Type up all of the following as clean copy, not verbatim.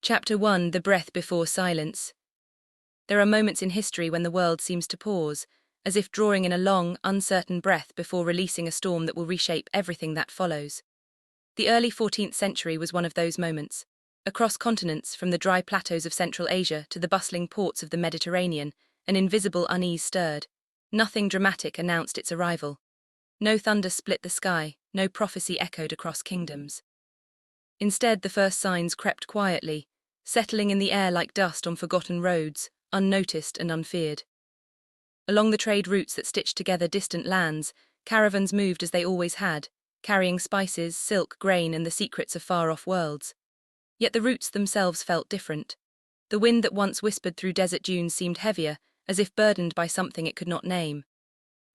Chapter 1: The Breath Before Silence. There are moments in history when the world seems to pause, as if drawing in a long, uncertain breath before releasing a storm that will reshape everything that follows. The early 14th century was one of those moments. Across continents, from the dry plateaus of Central Asia to the bustling ports of the Mediterranean, an invisible unease stirred. Nothing dramatic announced its arrival. No thunder split the sky, no prophecy echoed across kingdoms. Instead, the first signs crept quietly, settling in the air like dust on forgotten roads, unnoticed and unfeared. Along the trade routes that stitched together distant lands, caravans moved as they always had, carrying spices, silk, grain, and the secrets of far-off worlds. Yet the routes themselves felt different. The wind that once whispered through desert dunes seemed heavier, as if burdened by something it could not name.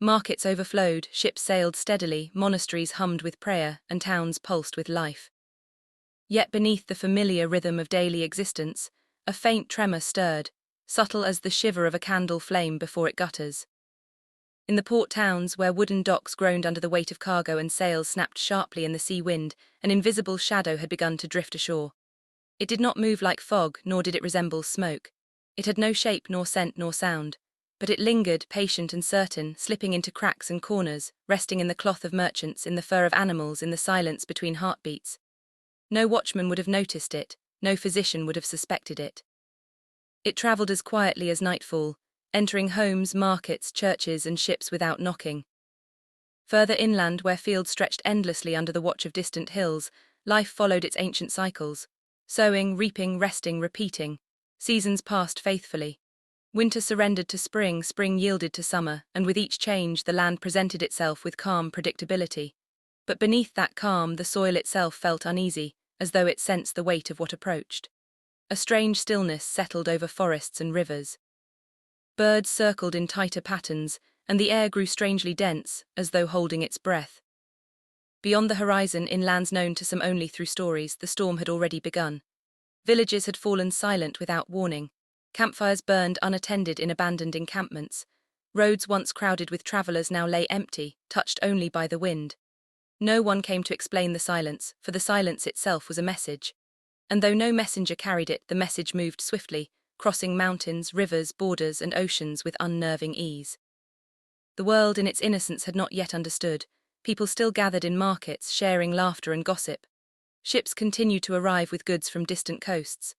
Markets overflowed, ships sailed steadily, monasteries hummed with prayer, and towns pulsed with life. Yet beneath the familiar rhythm of daily existence, a faint tremor stirred, subtle as the shiver of a candle flame before it gutters. In the port towns, where wooden docks groaned under the weight of cargo and sails snapped sharply in the sea wind, an invisible shadow had begun to drift ashore. It did not move like fog, nor did it resemble smoke. It had no shape, nor scent, nor sound. But it lingered, patient and certain, slipping into cracks and corners, resting in the cloth of merchants, in the fur of animals, in the silence between heartbeats. No watchman would have noticed it, no physician would have suspected it. It travelled as quietly as nightfall, entering homes, markets, churches, and ships without knocking. Further inland, where fields stretched endlessly under the watch of distant hills, life followed its ancient cycles. Sowing, reaping, resting, repeating. Seasons passed faithfully. Winter surrendered to spring, spring yielded to summer, and with each change the land presented itself with calm predictability. But beneath that calm, the soil itself felt uneasy, as though it sensed the weight of what approached. A strange stillness settled over forests and rivers. Birds circled in tighter patterns, and the air grew strangely dense, as though holding its breath. Beyond the horizon, in lands known to some only through stories, the storm had already begun. Villages had fallen silent without warning. Campfires burned unattended in abandoned encampments. Roads once crowded with travelers now lay empty, touched only by the wind. No one came to explain the silence, for the silence itself was a message. And though no messenger carried it, the message moved swiftly, crossing mountains, rivers, borders, and oceans with unnerving ease. The world in its innocence had not yet understood. People still gathered in markets, sharing laughter and gossip. Ships continued to arrive with goods from distant coasts.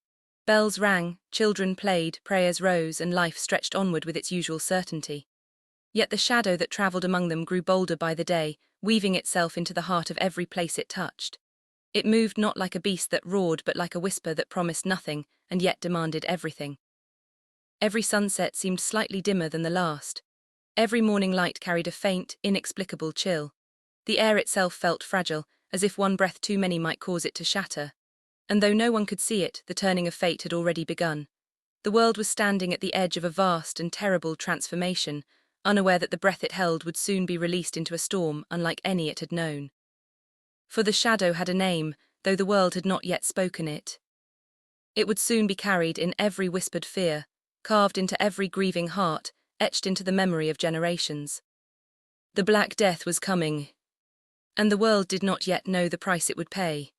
Bells rang, children played, prayers rose, and life stretched onward with its usual certainty. Yet the shadow that travelled among them grew bolder by the day, weaving itself into the heart of every place it touched. It moved not like a beast that roared, but like a whisper that promised nothing, and yet demanded everything. Every sunset seemed slightly dimmer than the last. Every morning light carried a faint, inexplicable chill. The air itself felt fragile, as if one breath too many might cause it to shatter. And though no one could see it, the turning of fate had already begun. The world was standing at the edge of a vast and terrible transformation, unaware that the breath it held would soon be released into a storm unlike any it had known. For the shadow had a name, though the world had not yet spoken it. It would soon be carried in every whispered fear, carved into every grieving heart, etched into the memory of generations. The Black Death was coming, and the world did not yet know the price it would pay.